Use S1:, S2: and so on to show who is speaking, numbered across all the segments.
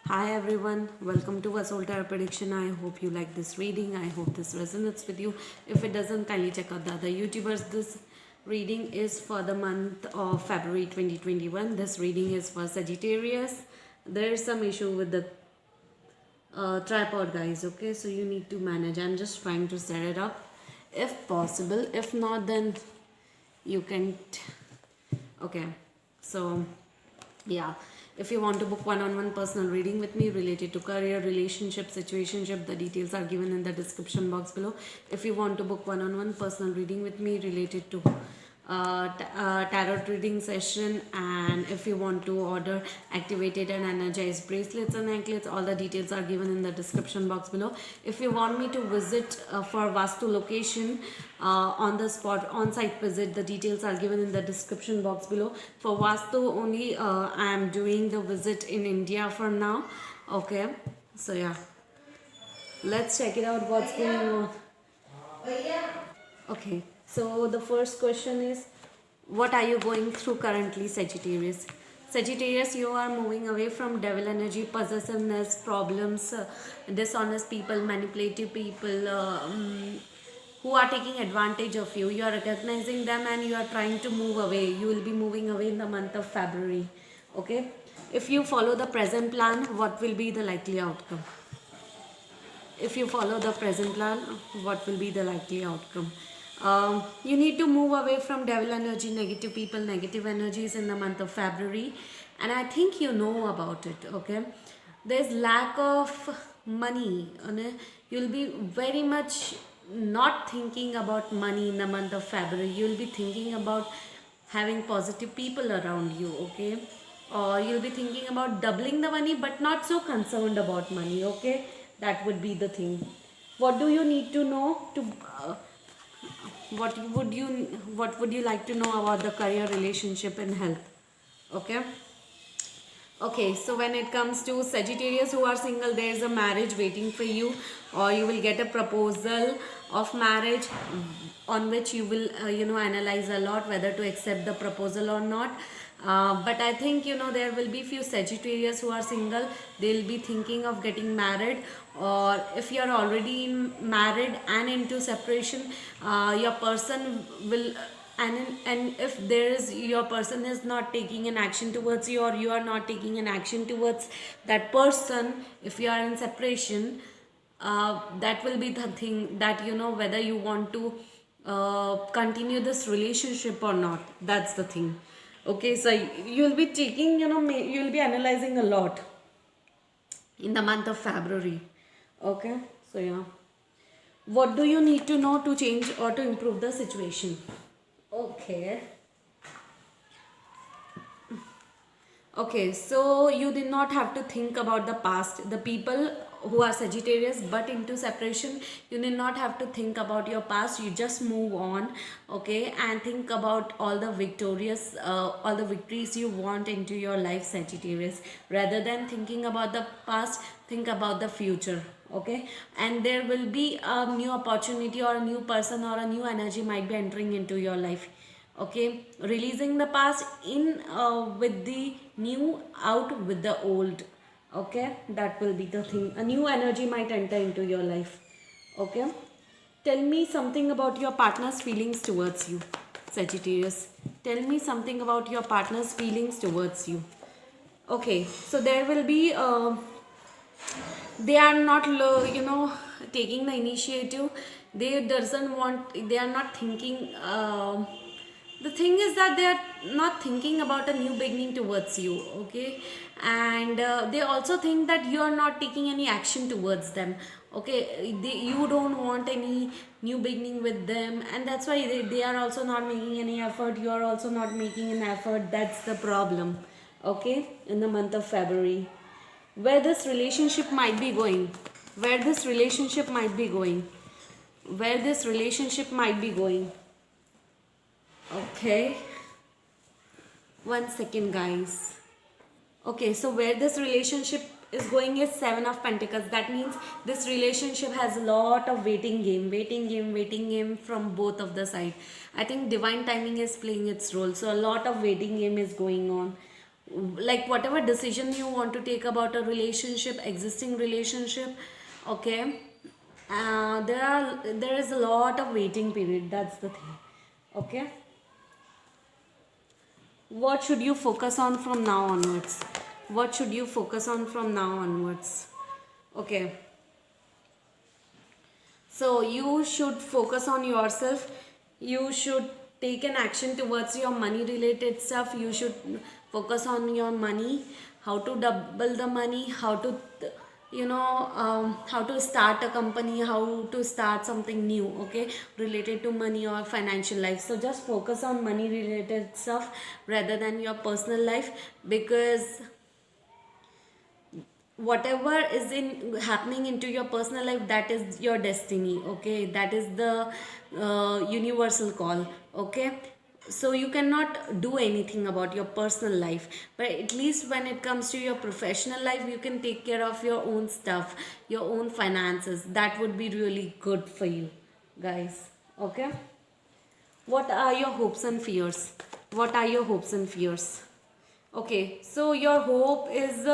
S1: Hi everyone, welcome to Soul Tarot Prediction. I hope you like this reading. I hope this resonates with you. If it doesn't, kindly check out the other YouTubers. This reading is for the month of February 2021. This reading is for Sagittarius. There is some issue with the tripod, guys. Okay, so you need to manage. I'm just trying to set it up if possible. If not, then you can. Okay, so yeah, if you want to book one-on-one personal reading with me related to career, relationship, situationship, the details are given in the description box below. If you want to book one-on-one personal reading with me related to tarot reading session, and if you want to order activated and energized bracelets and anklets, all the details are given in the description box below. If you want me to visit for Vastu location on the spot on site visit, the details are given in the description box below. For Vastu only I am doing the visit in India for now. Okay, so yeah, let's check it out what's going on. Okay, so the first question is, what are you going through currently, Sagittarius? Sagittarius, you are moving away from devil energy, possessiveness, problems, dishonest people, manipulative people who are taking advantage of you. You are recognizing them and you are trying to move away. You will be moving away in the month of February. Okay, if you follow the present plan, what will be the likely outcome? If you follow the present plan, what will be the likely outcome? You need to move away from devil energy, negative people, negative energies in the month of February, and I think you know about it. Okay, there's lack of money. You'll be very much not thinking about money in the month of February. You'll be thinking about having positive people around you. Okay, or you'll be thinking about doubling the money but not so concerned about money. Okay, that would be the thing. What do you need to know to what would you what would you like to know about the career, relationship and health? Okay, so when it comes to Sagittarius who are single, there is a marriage waiting for you, or you will get a proposal of marriage on which you will analyze a lot whether to accept the proposal or not. But I think there will be few Sagittarius who are single. They'll be thinking of getting married, or if you are already married and into separation, your person will and if there is your person is not taking an action towards you, or you are not taking an action towards that person, if you are in separation, that will be the thing that whether you want to continue this relationship or not. That's the thing. Okay, so you'll be taking you'll be analyzing a lot in the month of February. Okay, so yeah, what do you need to know to change or to improve the situation? Okay. Okay, so you did not have to think about the past. The people who are Sagittarius but into separation, you did not have to think about your past. You just move on, okay, and think about all the all the victories you want into your life, Sagittarius. Rather than thinking about the past, think about the future, okay. And there will be a new opportunity, or a new person, or a new energy might be entering into your life. Okay, releasing the past in with the new, out with the old. Okay, that will be the thing. A new energy might enter into your life. Okay, tell me something about your partner's feelings towards you, Sagittarius. Tell me something about your partner's feelings towards you. Okay, so there will be they are not taking the initiative. They are not thinking the thing is that they are not thinking about a new beginning towards you. Okay, and they also think that you are not taking any action towards them. Okay, you don't want any new beginning with them, and that's why they are also not making any effort. You are also not making an effort. That's the problem. Okay, in the month of February, where this relationship might be going, where this relationship might be going, where this relationship might be going. Okay, one second, guys. Okay, so where this relationship is going is Seven of Pentacles. That means this relationship has a lot of waiting game from both of the side. I think divine timing is playing its role. So a lot of waiting game is going on. like whatever decision you want to take about a relationship, existing relationship, okay, there is a lot of waiting period. That's the thing. Okay, what should you focus on from now onwards? What should you focus on from now onwards? Okay, so you should focus on yourself. You should take an action towards your money related stuff. You should focus on your money, how to double the money, how to how to start a company, how to start something new, okay, related to money or financial life. So just focus on money related stuff rather than your personal life, because whatever is in happening into your personal life, that is your destiny, okay, that is the universal call, okay. So you cannot do anything about your personal life, but at least when it comes to your professional life, you can take care of your own stuff, your own finances. That would be really good for you guys, okay. What are your hopes and fears? What are your hopes and fears? Okay, so your hope is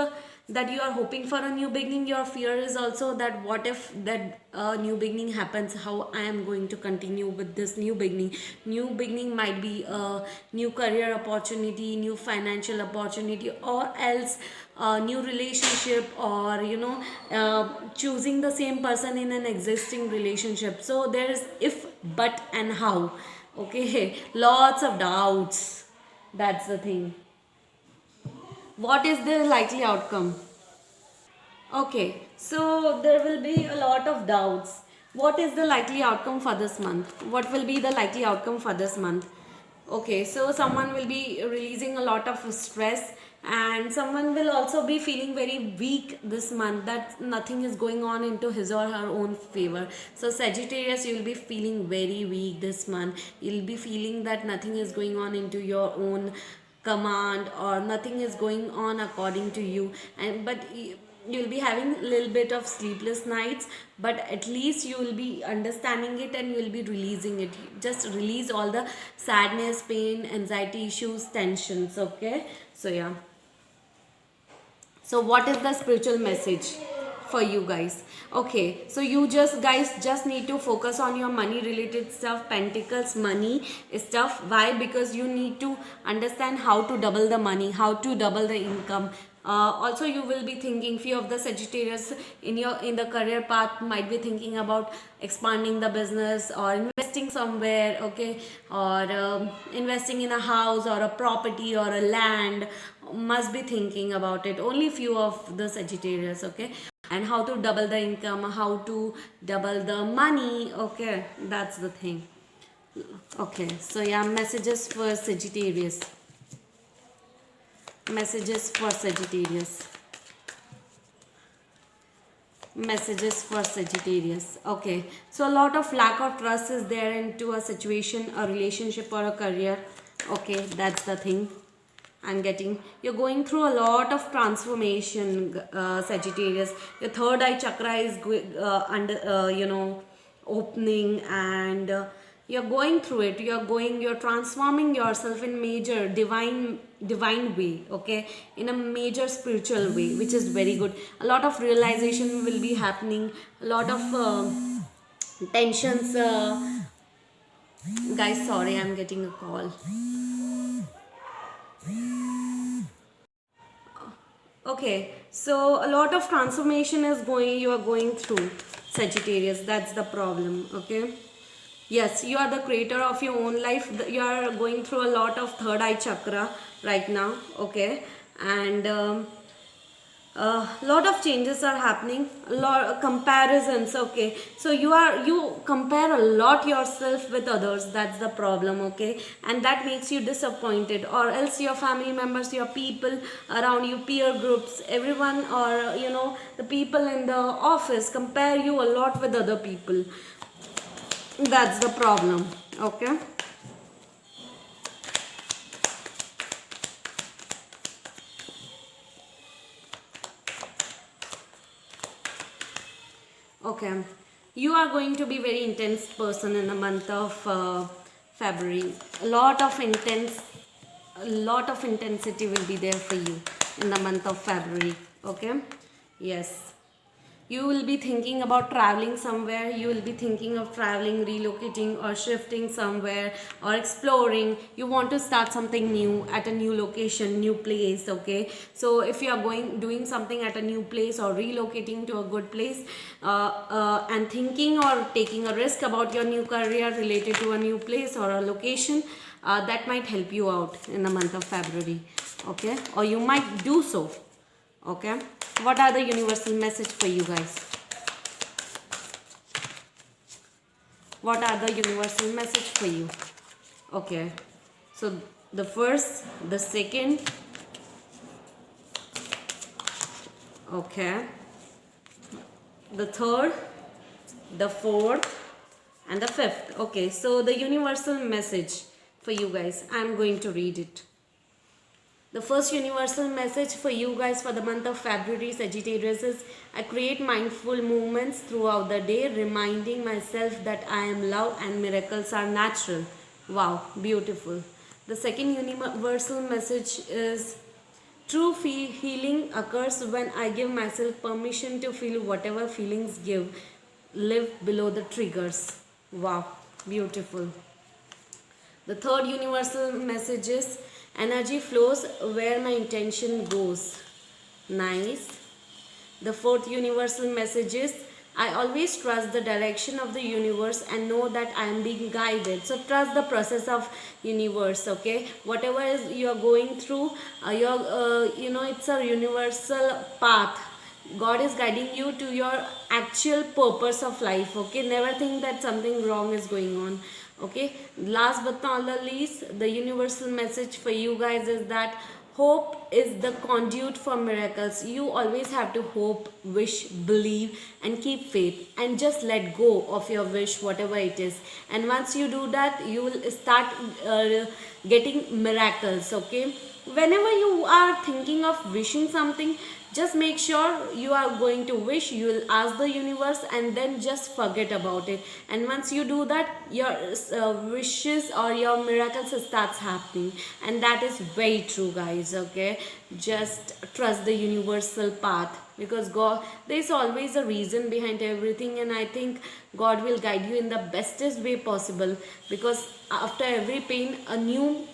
S1: that you are hoping for a new beginning. Your fear is also that what if that new beginning happens, how I am going to continue with this new beginning. New beginning might be a new career opportunity, new financial opportunity, or else a new relationship, or choosing the same person in an existing relationship. So there is if, but, and how. Okay, lots of doubts. That's the thing. What is the likely outcome? Okay, so there will be a lot of doubts. What is the likely outcome for this month? What will be the likely outcome for this month? Okay, so someone will be releasing a lot of stress, and someone will also be feeling very weak this month, that nothing is going on into his or her own favor. So Sagittarius, you will be feeling very weak this month. You'll be feeling that nothing is going on into your own command, or nothing is going on according to you, and but you'll be having a little bit of sleepless nights, but at least you will be understanding it and you will be releasing it. Just release all the sadness, pain, anxiety issues, tensions, okay. So yeah, so what is the spiritual message for you guys? Okay, so you just guys just need to focus on your money related stuff, pentacles, money stuff. Why? Because you need to understand how to double the money, how to double the income. Also you will be thinking, few of the Sagittarius in the career path might be thinking about expanding the business or investing somewhere, okay, or investing in a house or a property or a land. Must be thinking about it, only few of the Sagittarius, okay. And how to double the income, how to double the money, okay, that's the thing. Okay, so yeah, messages for Sagittarius. Messages for Sagittarius. Messages for Sagittarius. Okay, so a lot of lack of trust is there into a situation, a relationship, or a career. Okay, that's the thing I'm getting. You're going through a lot of transformation, Sagittarius. Your third eye chakra is opening, and you're going through it. You're transforming yourself in major divine way, okay, in a major spiritual way, which is very good. A lot of realization will be happening. A lot of tensions. Guys, sorry, I'm getting a call. Okay, so a lot of transformation is you are going through, Sagittarius. That's the problem, okay. Yes, you are the creator of your own life. You are going through a lot of third eye chakra right now, okay. And a lot of changes are happening, a lot of comparisons, okay. So you compare a lot yourself with others. That's the problem, okay. And that makes you disappointed, or else your family members, your people around you, peer groups, everyone, or the people in the office compare you a lot with other people. That's the problem, okay. Okay, you are going to be very intense person in the month of February. A lot of intense. a lot of intensity will be there for you in the month of February. Okay, yes, you will be thinking about traveling somewhere. You will be thinking of traveling, relocating, or shifting somewhere, or exploring. You want to start something new at a new location, new place. Okay, so if you are doing something at a new place or relocating to a good place, and thinking or taking a risk about your new career related to a new place or a location, that might help you out in the month of February. Okay, or you might do so. Okay, what are the universal message for you guys? What are the universal message for you? Okay, so the first, the second, okay, the third, the fourth, and the fifth. Okay, so the universal message for you guys, I'm going to read it. The first universal message for you guys for the month of February, Sagittarius, is I create mindful movements throughout the day, reminding myself that I am loved and miracles are natural. Wow, beautiful. The second universal message is true healing occurs when I give myself permission to feel whatever feelings live below the triggers. Wow, beautiful. The third universal message is energy flows where my intention goes. Nice. The fourth universal message is I always trust the direction of the universe and know that I am being guided. So trust the process of universe. Okay, whatever is you are going through, it's a universal path. God is guiding you to your actual purpose of life. Okay, never think that something wrong is going on. Okay, last but not the least, the universal message for you guys is that hope is the conduit for miracles. You always have to hope, wish, believe, and keep faith, and just let go of your wish, whatever it is. And once you do that, you will start getting miracles. Okay, whenever you are thinking of wishing something, just make sure you are going to wish, you will ask the universe, and then just forget about it. And once you do that, your wishes or your miracles starts happening. And that is very true, guys. Okay, just trust the universal path, because God, there is always a reason behind everything, and I think God will guide you in the bestest way possible, because after every pain a new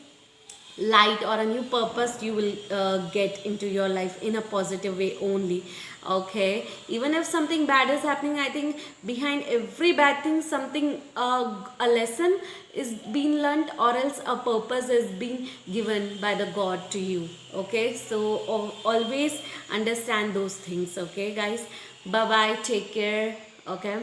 S1: light or a new purpose you will get into your life in a positive way only. Okay, even if something bad is happening, I think behind every bad thing something a lesson is being learned, or else a purpose is being given by the God to you. Okay, so always understand those things. Okay guys, bye bye, take care. Okay,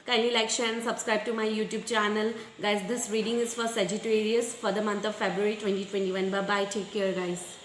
S1: kindly like, share and subscribe to my YouTube channel. Guys, this reading is for Sagittarius for the month of February 2021. Bye bye, take care guys.